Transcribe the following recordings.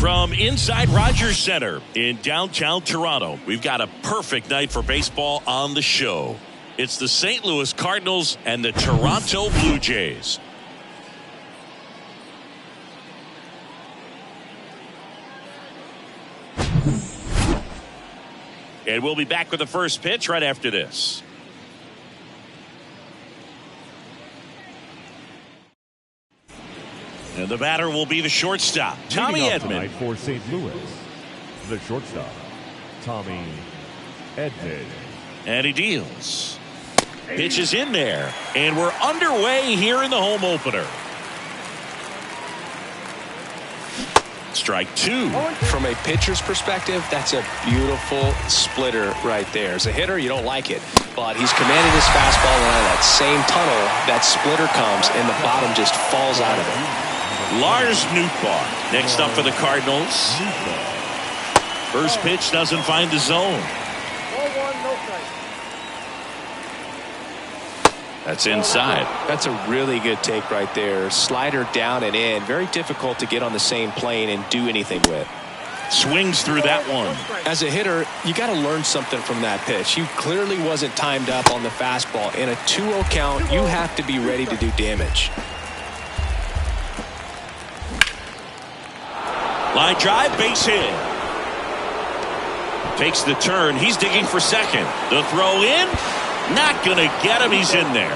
From inside Rogers Center in downtown Toronto, we've got a perfect night for baseball on the show. It's the St. Louis Cardinals and the Toronto Blue Jays. And we'll be back with the first pitch right after this. And the batter will be the shortstop, Tommy Edman. For St. Louis, the shortstop, Tommy Edman. And he deals. Pitch is in there. And we're underway here in the home opener. Strike two. From a pitcher's perspective, that's a beautiful splitter right there. As a hitter, you don't like it. But he's commanded his fastball, and out of that same tunnel, that splitter comes, and the bottom just falls out of it. Lars Nootbaar next up for the Cardinals. First pitch doesn't find the zone. That's inside. That's a really good take right there. Slider down and in. Very difficult to get on the same plane and do anything with. Swings through that one. As a hitter, you got to learn something from that pitch. You clearly wasn't timed up on the fastball. In a 2-0 count, you have to be ready to do damage. Line drive, base hit. Takes the turn. He's digging for second. The throw in. Not going to get him. He's in there.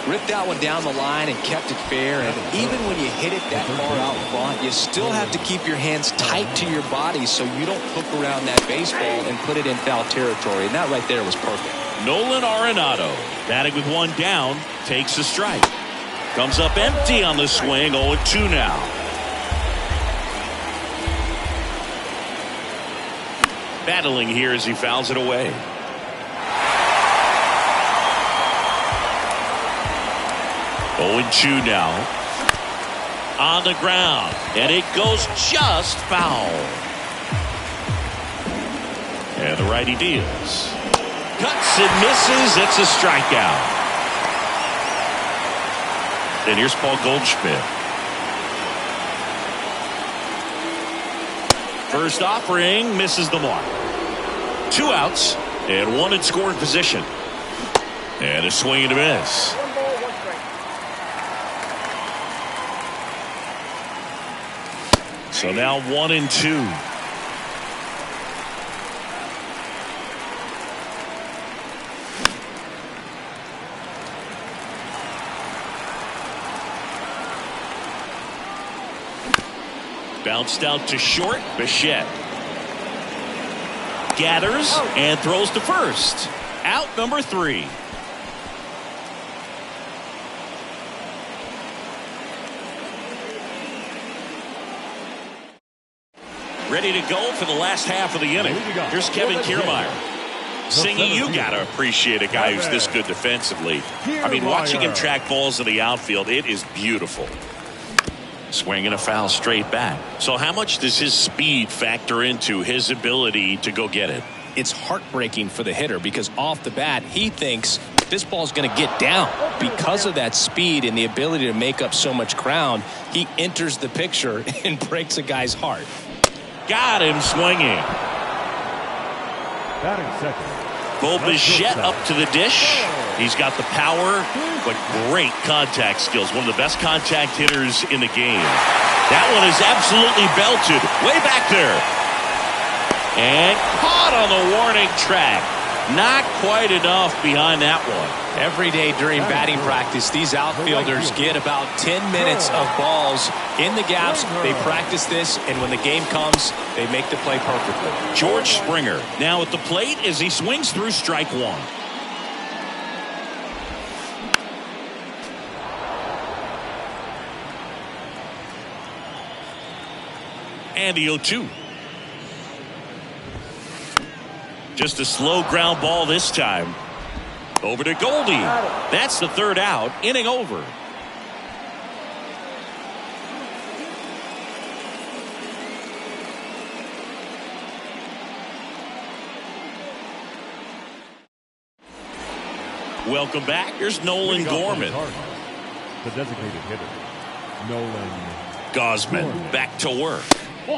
Ripped that one down the line and kept it fair. And even when you hit it that far out front, you still have to keep your hands tight to your body so you don't hook around that baseball and put it in foul territory. And that right there was perfect. Nolan Arenado batting with one down, takes a strike. Comes up empty on the swing. 0-2 now. Battling here as he fouls it away. Oh, 2 now. On the ground. And it goes just foul. And the righty deals. Cuts and misses. It's a strikeout. And here's Paul Goldschmidt. First offering misses the mark. 2 outs and 1 in scoring position. And a swing and a miss. So now 1-2. Bounced out to short. Bichette gathers and throws to first. Out number 3. Ready to go for the last half of the inning. Here's Kevin Kiermaier. Singy, you got to appreciate a guy who's this good defensively. I mean, watching him track balls in the outfield, it is beautiful. Swinging a foul straight back. So how much does his speed factor into his ability to go get it? It's heartbreaking for the hitter because off the bat, he thinks this ball's going to get down. Because of that speed and the ability to make up so much ground, he enters the picture and breaks a guy's heart. Got him swinging. Batting second. Bo Bichette up to the dish. He's got the power, but great contact skills. One of the best contact hitters in the game. That one is absolutely belted. Way back there. And caught on the warning track. Not quite enough behind that one. Every day during batting practice, these outfielders get about 10 minutes of balls in the gaps. They practice this, and when the game comes, they make the play perfectly. George Springer now at the plate as he swings through strike 1. And the 0-2. Just a slow ground ball this time. Over to Goldie. That's the third out. Inning over. Welcome back. Here's Nolan Gorman. The designated hitter, Nolan Gausman back to work.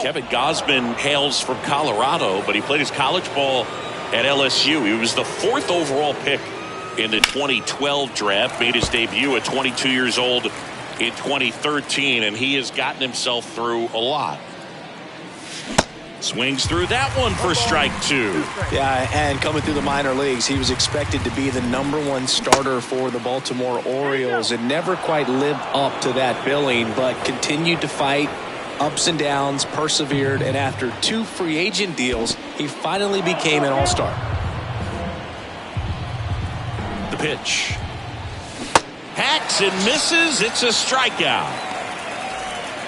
Kevin Gausman hails from Colorado, but he played his college ball at LSU. He was the 4th overall pick in the 2012 draft, made his debut at 22 years old in 2013, and he has gotten himself through a lot. Swings through that one for strike 2. Yeah, and coming through the minor leagues, he was expected to be the #1 starter for the Baltimore Orioles and never quite lived up to that billing, but continued to fight ups and downs, persevered, and after 2 free agent deals, he finally became an all-star. The pitch. Hacks and misses. It's a strikeout.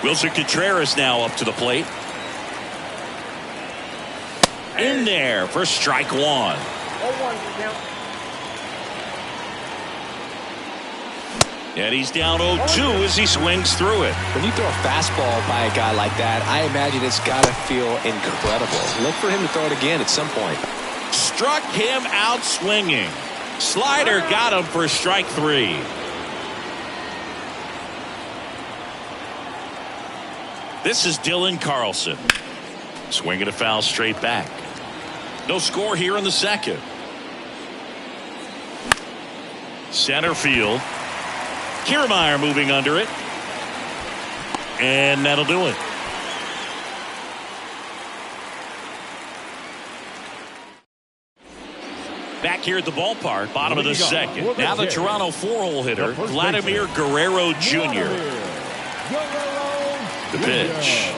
Wilson Contreras now up to the plate. In there for strike 1. And he's down 0-2 as he swings through it. When you throw a fastball by a guy like that, I imagine it's got to feel incredible. Look for him to throw it again at some point. Struck him out swinging. Slider got him for strike 3. This is Dylan Carlson. Swinging a foul straight back. No score here in the second. Center field. Kiermaier moving under it. And that'll do it. Back here at the ballpark, bottom of the second. Now the Toronto 4-hole hitter, Vladimir Guerrero Jr. The pitch.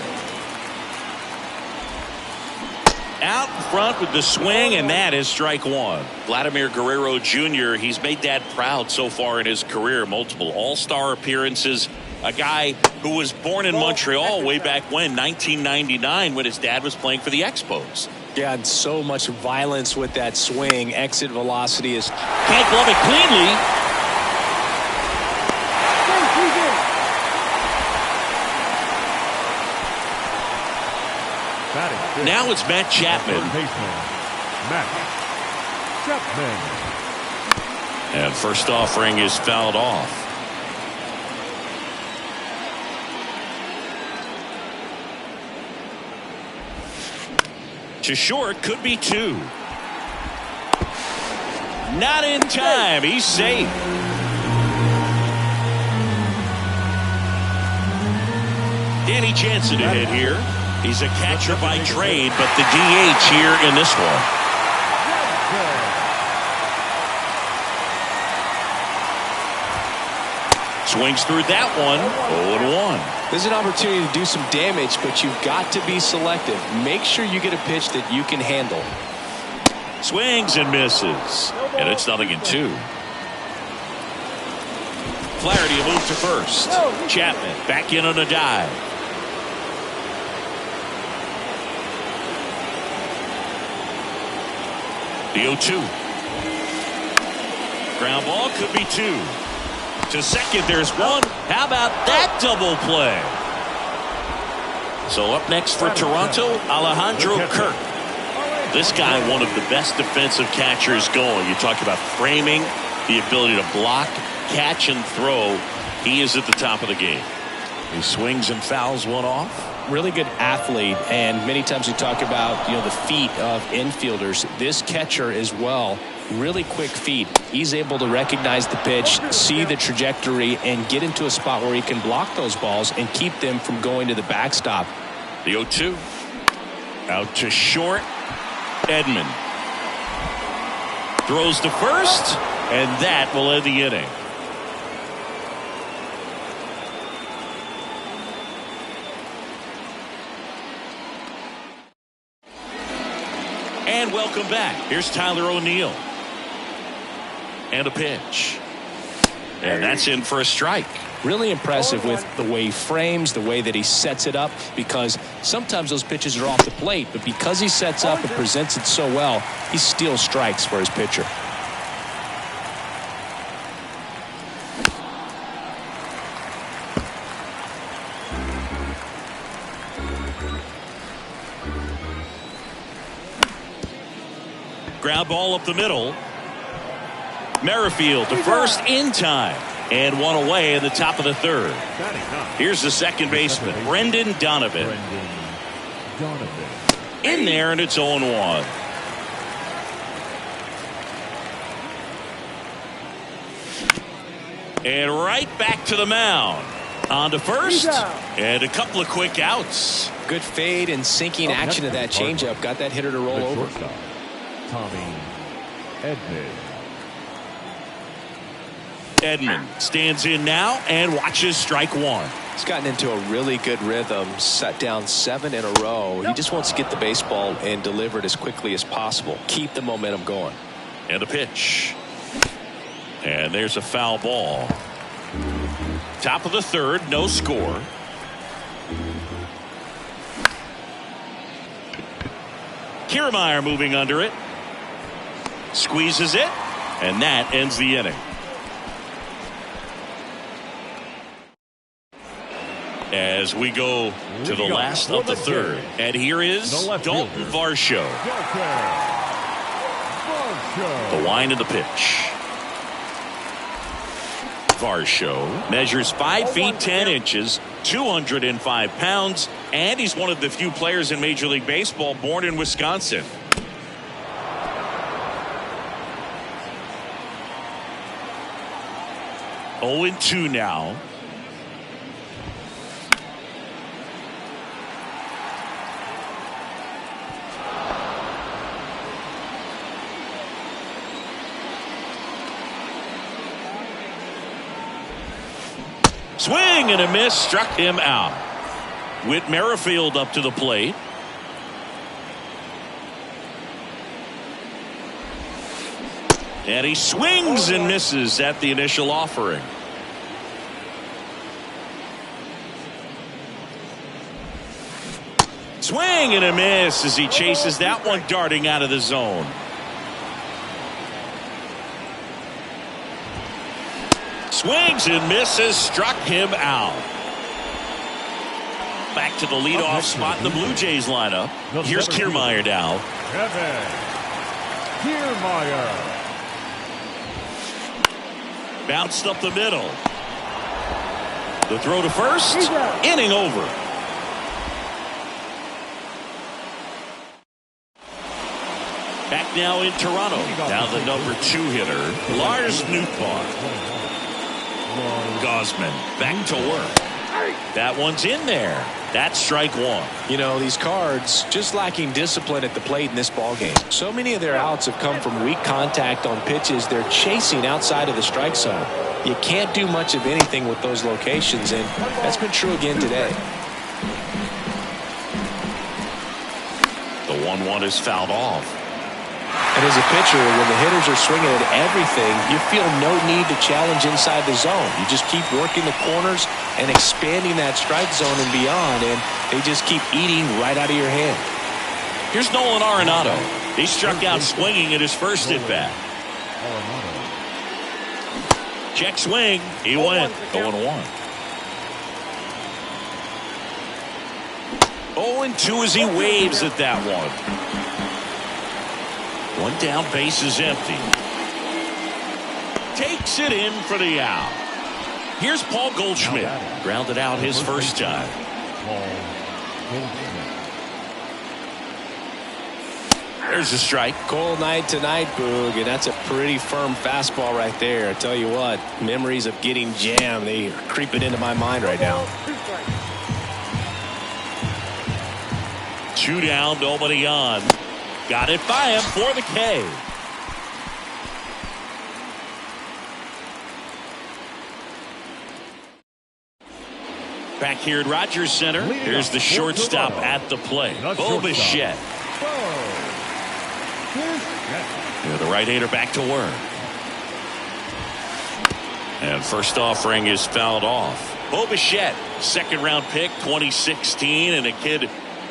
Out in front with the swing, and that is strike 1. Vladimir Guerrero Jr., he's made Dad proud so far in his career. Multiple all-star appearances. A guy who was born in Montreal way back when, 1999, when his dad was playing for the Expos. Yeah, and so much violence with that swing. Exit velocity is... Can't glove it cleanly. Now it's Matt Chapman. Matt Chapman. And first offering is fouled off. To short, could be 2. Not in time. He's safe. Danny Jansen to hit here. He's a catcher by trade, but the DH here in this one. Swings through that one. 0-1. There's an opportunity to do some damage, but you've got to be selective. Make sure you get a pitch that you can handle. Swings and misses. And it's 0-2. Flaherty a move to first. Chapman back in on a dive. The 0-2. Ground ball could be 2. To second, there's 1. How about that double play? So up next for Toronto, Alejandro Kirk. This guy, one of the best defensive catchers going. You talk about framing, the ability to block, catch, and throw. He is at the top of the game. He swings and fouls one off. Really good athlete, and many times we talk about the feet of infielders. This catcher as well, really quick feet. He's able to recognize the pitch, see the trajectory, and get into a spot where he can block those balls and keep them from going to the backstop. The 0-2. Out to short. Edman throws to first, and that will end the inning. And welcome back. Here's Tyler O'Neill. And a pitch. And that's in for a strike. Really impressive with the way he frames, the way that he sets it up, because sometimes those pitches are off the plate, but because he sets up and presents it so well, he steals strikes for his pitcher. Ground ball up the middle. Merrifield to first in time. And one away in the top of the third. Here's the second baseman, Brendan Donovan. In there, and it's 0-1. And right back to the mound. On to first. And a couple of quick outs. Good fade and sinking action of that changeup. Got that hitter to roll over. Tommy Edman. Edman stands in now and watches strike 1. He's gotten into a really good rhythm, set down 7 in a row. He just wants to get the baseball and deliver it as quickly as possible. Keep the momentum going. And a pitch. And there's a foul ball. Top of the third, no score. Kiermaier moving under it. Squeezes it. And that ends the inning. As we go to the last of the third. And here is Dalton Varsho. The wind of the pitch. Varsho measures 5 feet 10 inches, 205 pounds, and he's one of the few players in Major League Baseball born in Wisconsin. Oh, 0-2 now. Swing and a miss, struck him out. Whit Merrifield up to the plate. And he swings and misses at the initial offering. Swing and a miss as he chases that one darting out of the zone. Swings and misses, struck him out. Back to the leadoff spot in the Blue Jays lineup. Here's Kiermaier now. Kevin Kiermaier. Bounced up the middle. The throw to first. Inning over. Back now in Toronto. Now the number 2 hitter, Lars Nootbaar. Gausman back to work. That one's in there. That's strike 1. You know, these Cards just lacking discipline at the plate in this ballgame. So many of their outs have come from weak contact on pitches they're chasing outside of the strike zone. you can't do much of anything with those locations, and that's been true again today. The 1-1 is fouled off. And as a pitcher, when the hitters are swinging at everything, you feel no need to challenge inside the zone. You just keep working the corners and expanding that strike zone and beyond, and they just keep eating right out of your hand. Here's Nolan Arenado. He struck out swinging at his first at-bat. Check swing. He went 0-1. 0-2 as he waves at that one. One down, base is empty. Takes it in for the out. Here's Paul Goldschmidt. Grounded out his first time. There's a strike. Cold night tonight, Boog, and that's a pretty firm fastball right there. I tell you what, memories of getting jammed, they are creeping into my mind right now. 2 down, nobody on. Got it by him for the K. Back here at Rogers Center, here's the shortstop at the plate, Bo Bichette. The right-hander back to work. And first offering is fouled off. Bo Bichette, second-round pick, 2016, and a kid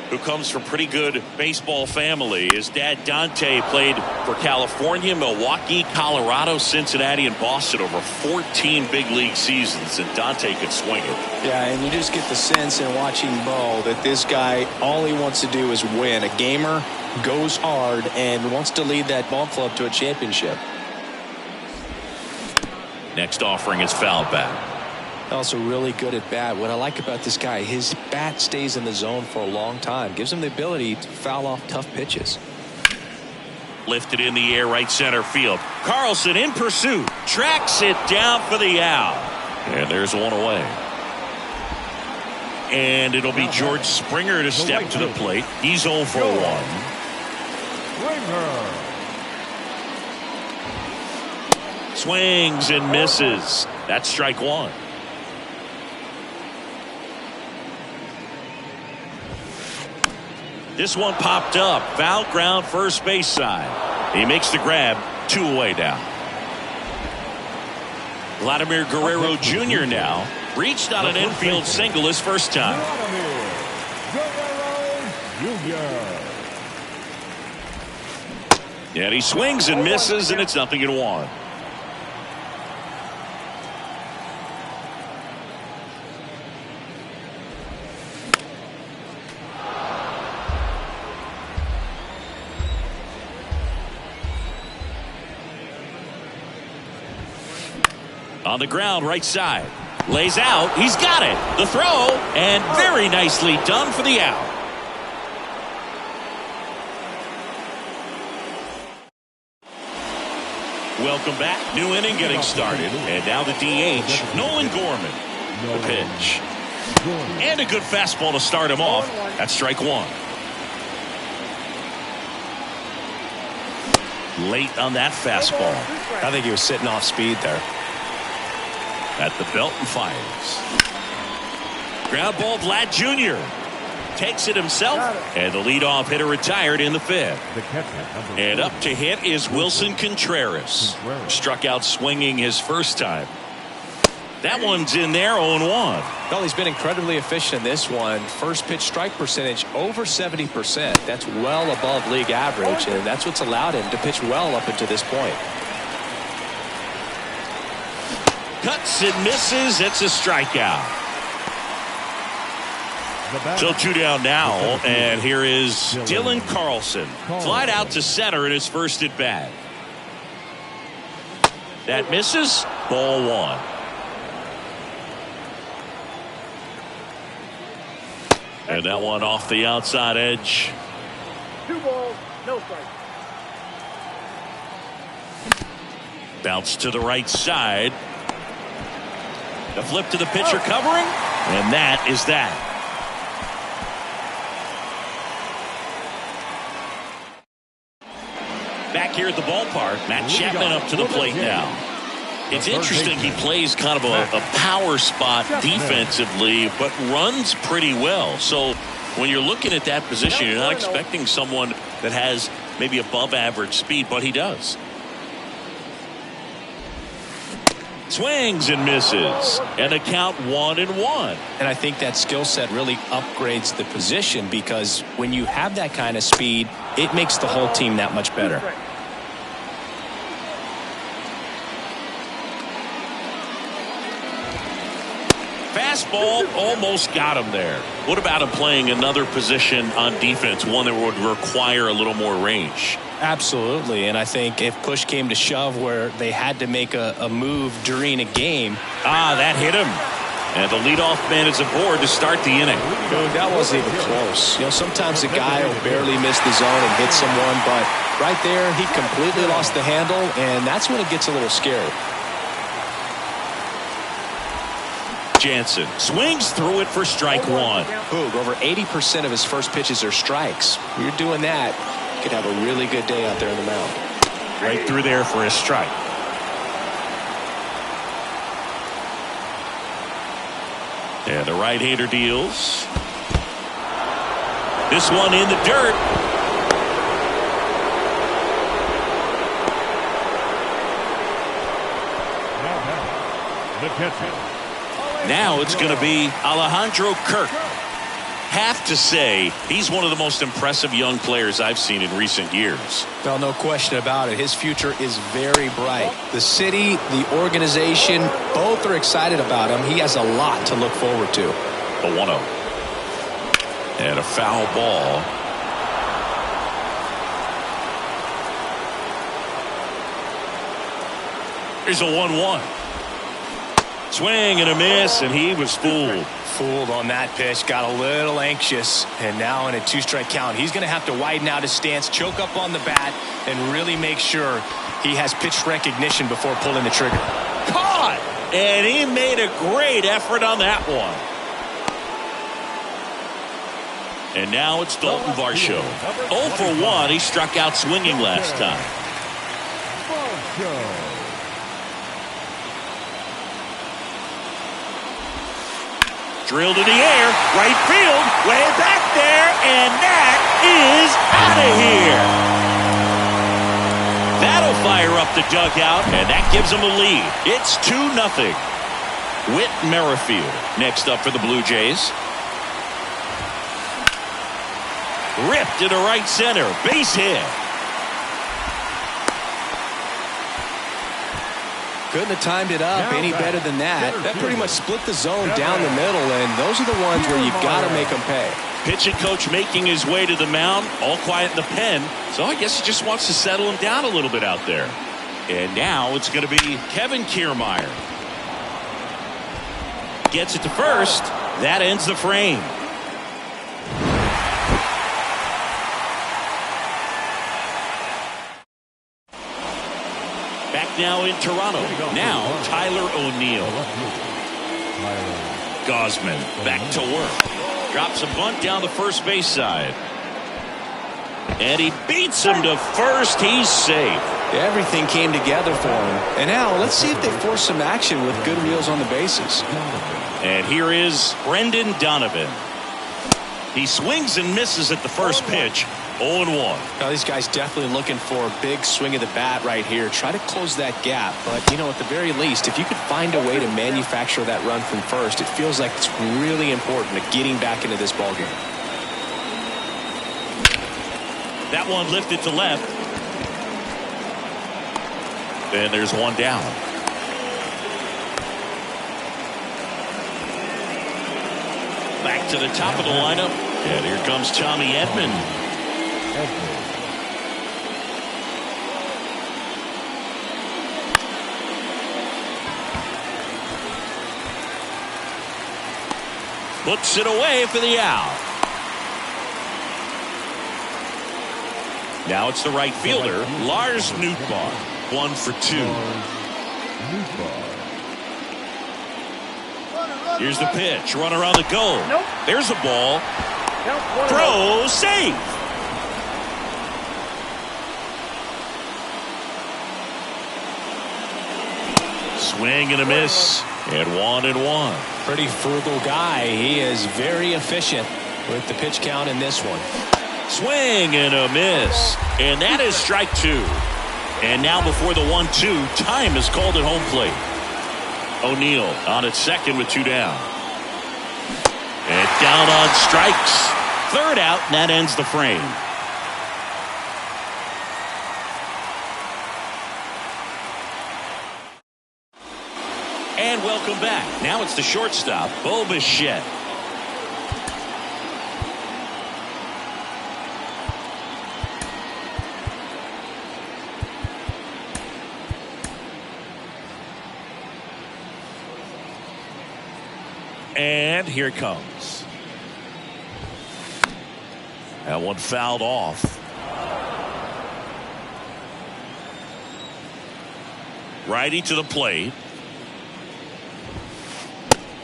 who comes from pretty good baseball family. His dad, Dante, played for California, Milwaukee, Colorado, Cincinnati, and Boston over 14 big league seasons, and Dante could swing it. Yeah, and you just get the sense in watching Bo that this guy, all he wants to do is win. A gamer, goes hard, and wants to lead that ball club to a championship. Next offering is fouled back. Also really good at bat. What I like about this guy, his bat stays in the zone for a long time. Gives him the ability to foul off tough pitches. Lifted in the air, right center field. Carlson in pursuit. Tracks it down for the out. And there's one away. And it'll be George Springer to step to the plate. He's 0 for 1. Swings and misses. That's strike 1. This one popped up. Foul ground, first base side. He makes the grab. 2 away now. Vladimir Guerrero Jr. now reached on an infield single his first time. And he swings and misses, and it's 0-1. On the ground, right side. Lays out. He's got it. The throw. And very nicely done for the out. Welcome back. New inning getting started. And now the DH, Nolan Gorman. The pitch. And a good fastball to start him off. That's strike 1. Late on that fastball. I think he was sitting off speed there. At the belt and fires. Ground ball, Vlad Jr. Takes it himself. And the leadoff hitter retired in the 5th. And up to hit is Wilson Contreras. Struck out swinging his first time. That one's in there, 0-1. Well, he's been incredibly efficient in this one. First pitch strike percentage over 70%. That's well above league average, and that's what's allowed him to pitch well up until this point. Cuts and misses. It's a strikeout. So 2 down now, and here is Dylan Carlson. Flied out to center in his first at bat. That misses. Ball 1. And that one off the outside edge. 2 balls, no strike. Bounce to the right side. The flip to the pitcher covering. And that is that. Back here at the ballpark, Matt Chapman up to the plate now. It's interesting. He plays kind of a power spot defensively, but runs pretty well. So when you're looking at that position, you're not expecting someone that has maybe above average speed, but he does. Swings and misses, and a count 1-1. And I think that skill set really upgrades the position, because when you have that kind of speed, it makes the whole team that much better. Fastball almost got him there. What about him playing another position on defense, one that would require a little more range? Absolutely, and I think if push came to shove where they had to make a move during a game. That hit him. And the leadoff man is aboard to start the inning. That wasn't even close. Sometimes a guy will barely miss the zone and hit someone, but right there, he completely lost the handle, and that's when it gets a little scary. Jansen swings through it for strike one. Boog, over 80% of his first pitches are strikes. When you're doing that, you could have a really good day out there in the mound. Right through there for a strike. And the right-hander deals. This one in the dirt. The catcher. Now it's going to be Alejandro Kirk. Have to say, he's one of the most impressive young players I've seen in recent years. Well, no question about it. His future is very bright. The city, the organization, both are excited about him. He has a lot to look forward to. A 1-0. And a foul ball. Here's a 1-1. Swing and a miss, and he was fooled. Fooled on that pitch, got a little anxious, and now in a 2-strike count, he's going to have to widen out his stance, choke up on the bat, and really make sure he has pitch recognition before pulling the trigger. Caught! And he made a great effort on that one. And now it's Dalton Varsho. 0 for 1. He struck out swinging last time. Drilled in the air, right field, way back there, and that is out of here. That'll fire up the dugout, and that gives them a lead. It's 2-0. Whit Merrifield next up for the Blue Jays. Ripped into right center, base hit. Couldn't have timed it up any better than that. That pretty much split the zone down the middle, and those are the ones where you've got to make them pay. Pitching coach making his way to the mound, all quiet in the pen. So I guess he just wants to settle him down a little bit out there. And now it's going to be Kevin Kiermaier. Gets it to first. That ends the frame. Back now in Toronto. Now Tyler O'Neill. Gausman back to work. Drops a bunt down the first base side. And he beats him to first. He's safe. Everything came together for him. And now let's see if they force some action with good wheels on the bases. And here is Brendan Donovan. He swings and misses at the first pitch. 0-1. Now these guys definitely looking for a big swing of the bat right here. Try to close that gap. But, at the very least, if you could find a way to manufacture that run from first, it feels like it's really important to getting back into this ballgame. That one lifted to left. And there's one down. Back to the top of the lineup. And here comes Tommy Edman. Puts it away for the out. Now it's the right fielder, Lars Nootbaar. 1 for 2. Here's the pitch. Run around the goal. There's a ball. Throw safe. Swing and a miss. And 1-1. Pretty frugal guy. He is very efficient with the pitch count in this one. Swing and a miss. And that is strike 2. And now before the 1-2, time is called at home plate. O'Neill on at second with 2 down. And down on strikes. Third out, and that ends the frame. And welcome back. Now it's the shortstop, Bo Bichette. And here it comes. That one fouled off. Righty to the plate.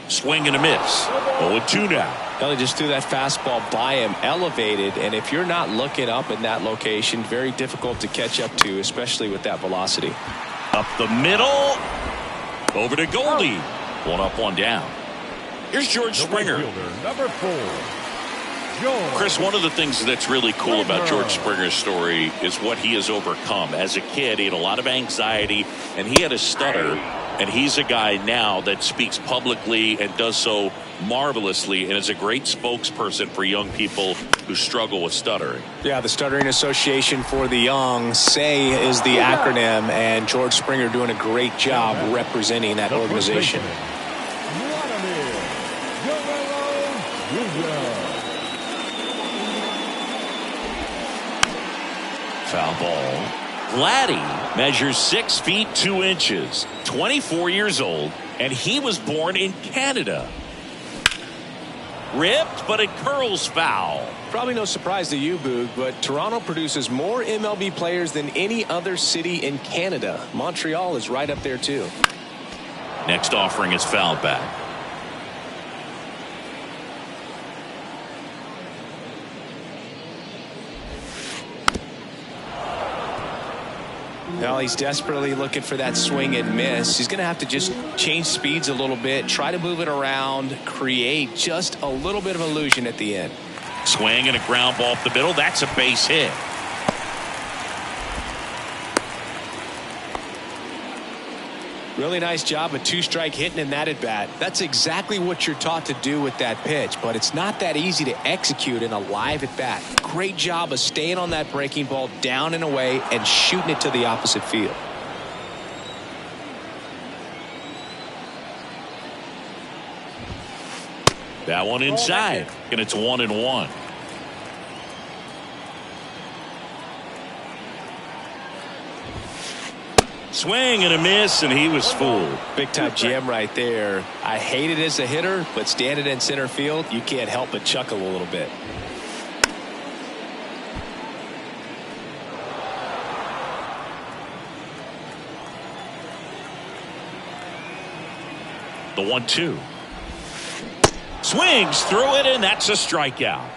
Swing and a miss. 0-2 now. They just threw that fastball by him, elevated, and if you're not looking up in that location, very difficult to catch up to, especially with that velocity. Up the middle. Over to Goldie. 1 up, 1 down. Here's George Springer. Number 4. Chris, one of the things that's really cool about George Springer's story is what he has overcome. As a kid, he had a lot of anxiety, and he had a stutter. And he's a guy now that speaks publicly and does so marvelously and is a great spokesperson for young people who struggle with stuttering. Yeah, the Stuttering Association for the Young, SAY is the acronym, and George Springer doing a great job representing that organization. Foul ball. Vladdy measures 6 feet 2 inches, 24 years old, and he was born in Canada. Ripped, but it curls foul. Probably no surprise to you, Boog, but Toronto produces more MLB players than any other city in Canada. Montreal is right up there, too. Next offering is fouled back. Now he's desperately looking for that swing and miss. He's going to have to just change speeds a little bit, try to move it around, create just a little bit of illusion at the end. Swing and a ground ball up the middle. That's a base hit. Really nice job of 2-strike hitting in that at bat. That's exactly what you're taught to do with that pitch, but it's not that easy to execute in a live at bat. Great job of staying on that breaking ball down and away and shooting it to the opposite field. That one inside, and it's 1-1. Swing and a miss, and he was fooled. Big time jam right there. I hate it as a hitter, but standing in center field, you can't help but chuckle a little bit. The 1-2. Swings through it, and that's a strikeout.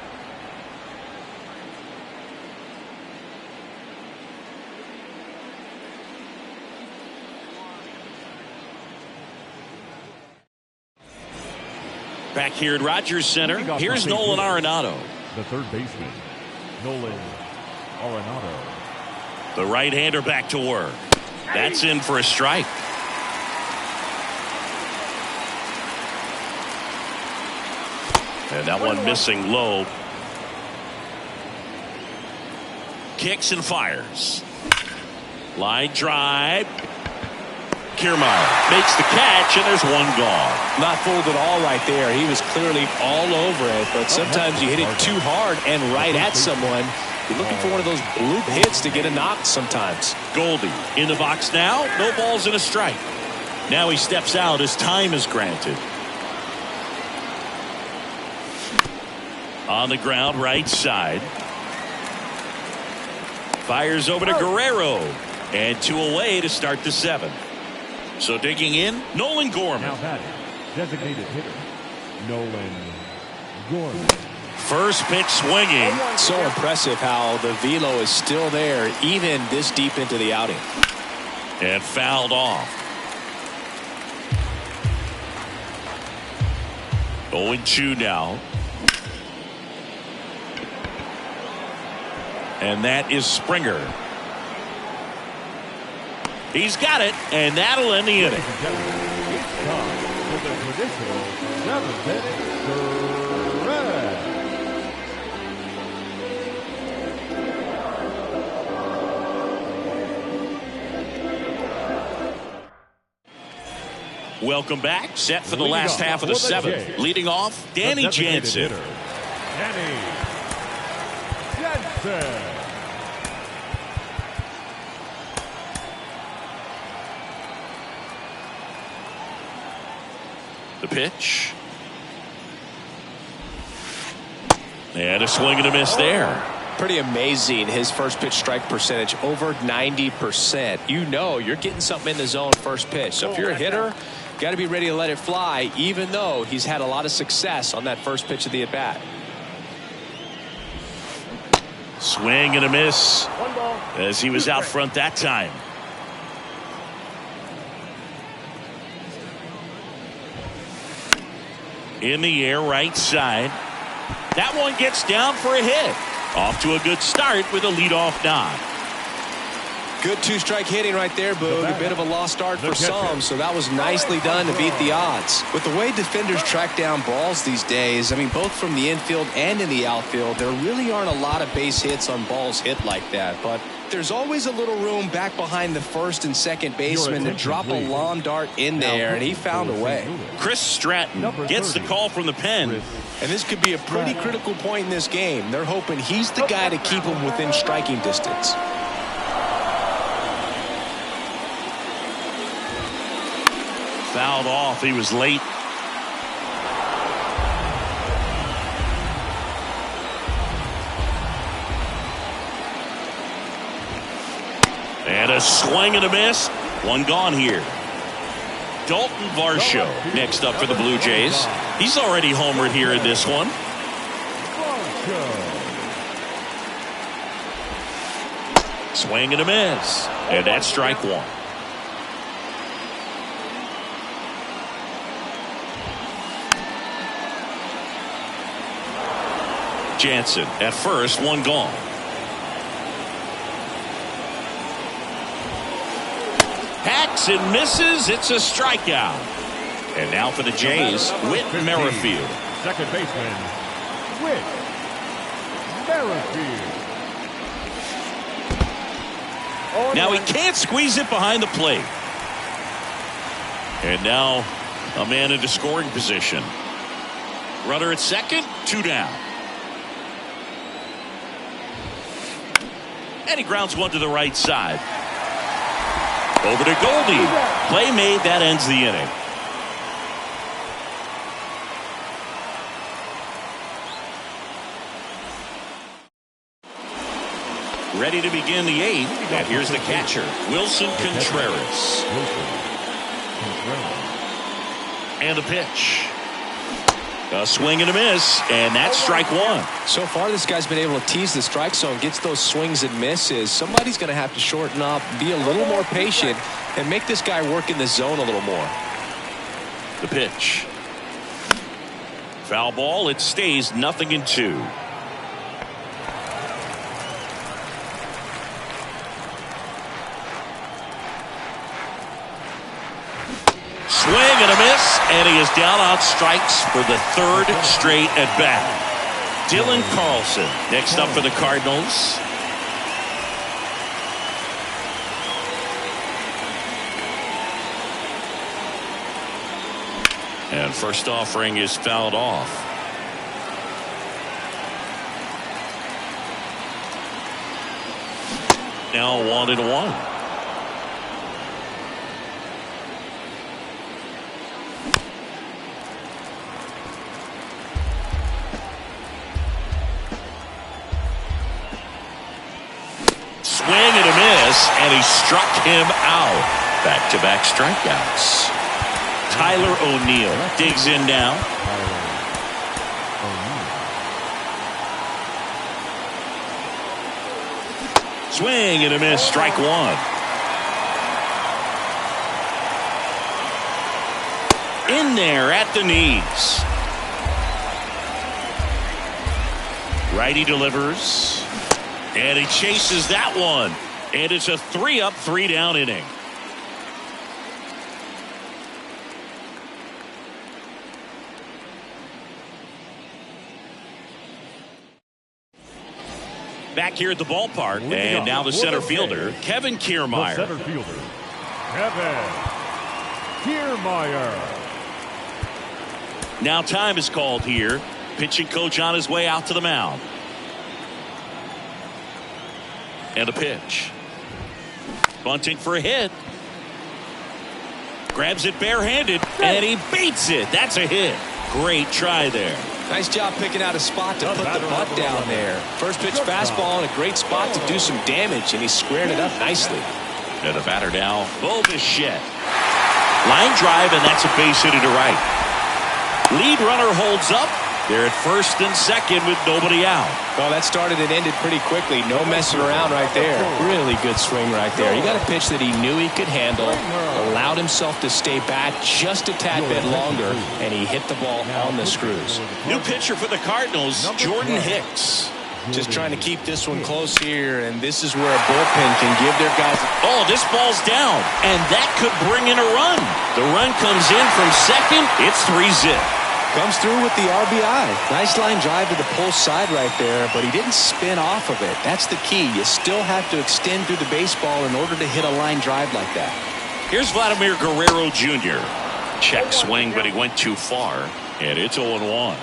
Back here at Rogers Center, here's Nolan Arenado. The third baseman, Nolan Arenado. The right-hander back to work. That's in for a strike. And that one missing low. Kicks and fires. Line drive. Kiermaier makes the catch, and there's one gone. Not fooled at all right there. He was clearly all over it, but sometimes you hit it too hard and right at someone. You're looking for one of those bloop hits to get a knock sometimes. Goldie in the box now. No balls and a strike. Now he steps out as time is granted. On the ground, right side. Fires over to Guerrero. And 2 away to start the 7th. So digging in, Nolan Gorman. Now batting, designated hitter, Nolan Gorman. First pitch swinging. So impressive how the velo is still there even this deep into the outing. And fouled off. 0-2 now. And that is Springer. He's got it, and that'll end the inning. It's time for the traditional seventh-inning stretch. Welcome back. Set for the last half of the seventh. Leading off, Danny Jansen. Danny Jansen. The pitch. And a swing and a miss there. Pretty amazing, his first pitch strike percentage, over 90%. You know you're getting something in the zone first pitch. So if you're a hitter, got to be ready to let it fly, even though he's had a lot of success on that first pitch of the at-bat. Swing and a miss as he was out front that time. In the air, right side. That one gets down for a hit. Off to a good start with a leadoff nod. Good two-strike hitting right there, Boog. A bit of a lost start for some, so that was nicely done to beat the odds. With the way defenders track down balls these days, I mean, both from the infield and in the outfield, there really aren't a lot of base hits on balls hit like that. But there's always a little room back behind the first and second baseman to drop a lawn dart in there, and he found a way. Chris Stratton gets the call from the pen. And this could be a pretty critical point in this game. They're hoping he's the guy to keep him within striking distance. Fouled off. He was late. And a swing and a miss. One gone here. Dalton Varsho next up for the Blue Jays. He's already homered here in this one. Swing and a miss. And that's strike one. Jansen at first, one gone. Hacks and misses. It's a strikeout. And now for the Jays, Whit Merrifield. Second baseman, Whit Merrifield. Now he can't squeeze it behind the plate. And now a man into scoring position. Runner at second, two down. And he grounds one to the right side. Over to Goldie. Play made. That ends the inning. Ready to begin the eighth. And here's the catcher, Wilson Contreras. And the pitch. A swing and a miss, and that's strike one. So far, this guy's been able to tease the strike zone, gets those swings and misses. Somebody's going to have to shorten up, be a little more patient, and make this guy work in the zone a little more. The pitch. Foul ball. It stays 0-2. Swing and a miss, and he is down on strikes for the third straight at bat. Dylan Carlson next up for the Cardinals. And first offering is fouled off. Now 1-1. And he struck him out. Back-to-back strikeouts. Tyler O'Neill digs in now. Swing and a miss. Strike one. In there at the knees. Righty delivers. And he chases that one. And it's a 3-up, 3-down inning. Back here at the ballpark. And now the center fielder, Kevin Kiermaier. The center fielder, Kevin Kiermaier. Now time is called here. Pitching coach on his way out to the mound. And a pitch. Bunting for a hit. Grabs it barehanded, and he beats it. That's a hit. Great try there. Nice job picking out a spot to put the butt down there. First pitch fastball in a great spot to do some damage, and he squared it up nicely. And the batter now, Bo Bichette. Line drive, and that's a base hit to right. Lead runner holds up. They're at first and second with nobody out. Well, that started and ended pretty quickly. No messing around right there. Really good swing right there. He got a pitch that he knew he could handle, allowed himself to stay back just a tad bit longer, and he hit the ball on the screws. New pitcher for the Cardinals, Jordan Hicks. Just trying to keep this one close here, and this is where a bullpen can give their guys. Oh, this ball's down, and that could bring in a run. The run comes in from second. It's 3-zip. Comes through with the RBI. Nice line drive to the pull side right there, but he didn't spin off of it. That's the key. You still have to extend through the baseball in order to hit a line drive like that. Here's Vladimir Guerrero Jr. Check swing, but he went too far, and it's 0-1.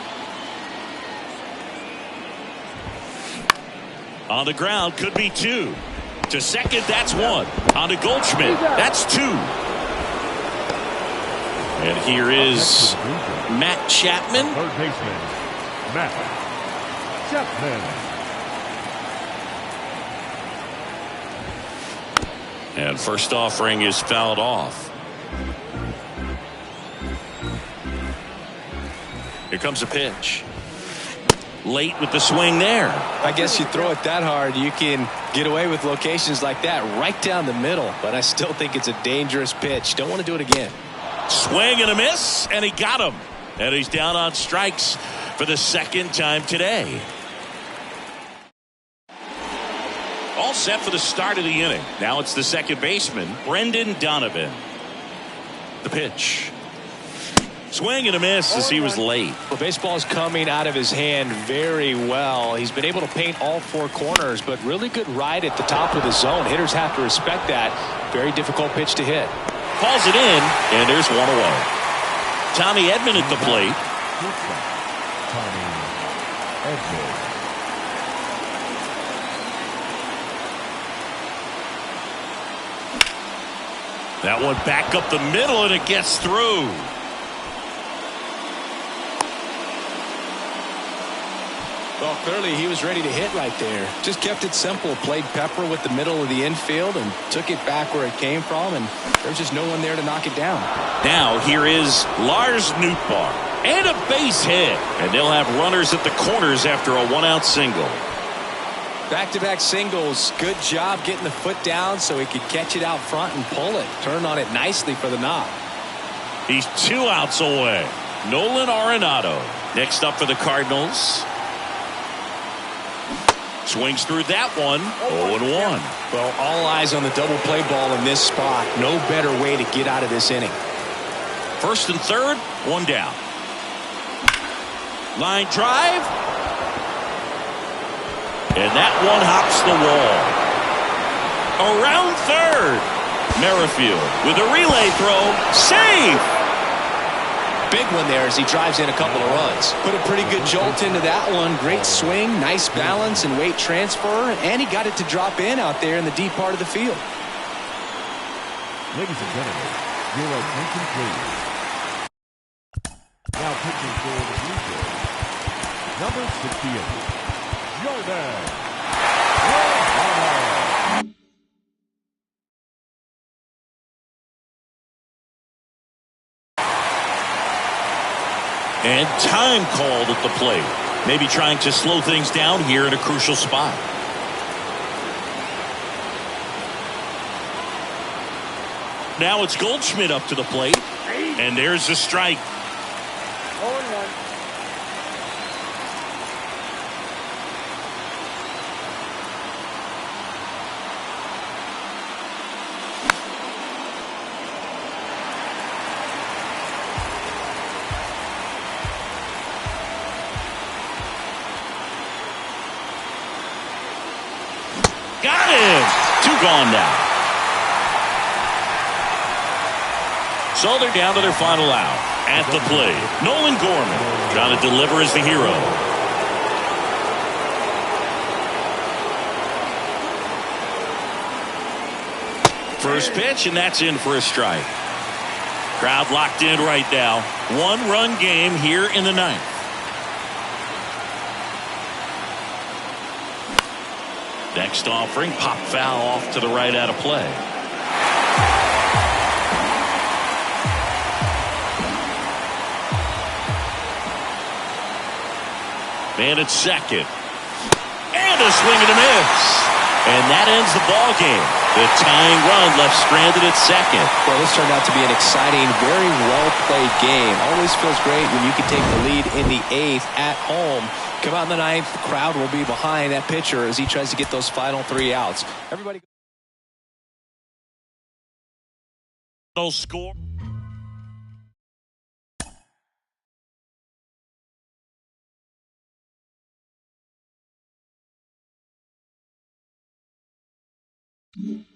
On the ground, could be 2. To second, that's 1. On to Goldschmidt, that's 2. And here is Matt Chapman. Third baseman, Matt Chapman. And first offering is fouled off. Here comes a pitch. Late with the swing there. I guess you throw it that hard, you can get away with locations like that right down the middle. But I still think it's a dangerous pitch. Don't want to do it again. Swing and a miss, and he got him. And he's down on strikes for the second time today. All set for the start of the inning. Now it's the second baseman, Brendan Donovan. The pitch. Swing and a miss as he was late. Well, baseball's coming out of his hand very well. He's been able to paint all 4 corners, but really good ride at the top of the zone. Hitters have to respect that. Very difficult pitch to hit. Calls it in, and there's 1 away. Tommy Edman at the plate. Tommy Edman. That one back up the middle, and it gets through. Well, clearly he was ready to hit right there. Just kept it simple. Played pepper with the middle of the infield and took it back where it came from, and there's just no one there to knock it down. Now here is Lars Nootbaar. And a base hit. And they'll have runners at the corners after a 1-out single. Back-to-back singles. Good job getting the foot down so he could catch it out front and pull it. Turn on it nicely for the knock. He's 2 outs away. Nolan Arenado next up for the Cardinals. Swings through that one. 0-1. Well, all eyes on the double play ball in this spot. No better way to get out of this inning. First and third, 1 down. Line drive. And that one hops the wall. Around third. Merrifield with a relay throw. Safe. Big one there as he drives in a couple of runs. Put a pretty good jolt into that one. Great swing, nice balance and weight transfer, and he got it to drop in out there in the deep part of the field. Ladies and gentlemen, your attention please. Now pitching for the Blue Jays, number 68, Jordan Romano. And time called at the plate. Maybe trying to slow things down here in a crucial spot. Now it's Goldschmidt up to the plate. And there's the strike. 0-1. Got him. 2 gone now. So they're down to their final out. At the plate, Nolan Gorman trying to deliver as the hero. First pitch, and that's in for a strike. Crowd locked in right now. 1-run game here in the 9th. Next offering, pop foul off to the right out of play. Man at second. And a swing and a miss. And that ends the ball game. The tying run left stranded at second. Well, this turned out to be an exciting, very well-played game. Always feels great when you can take the lead in the 8th at home. Come out in the 9th, the crowd will be behind that pitcher as he tries to get those final 3 outs. Everybody. Score. Mm-hmm.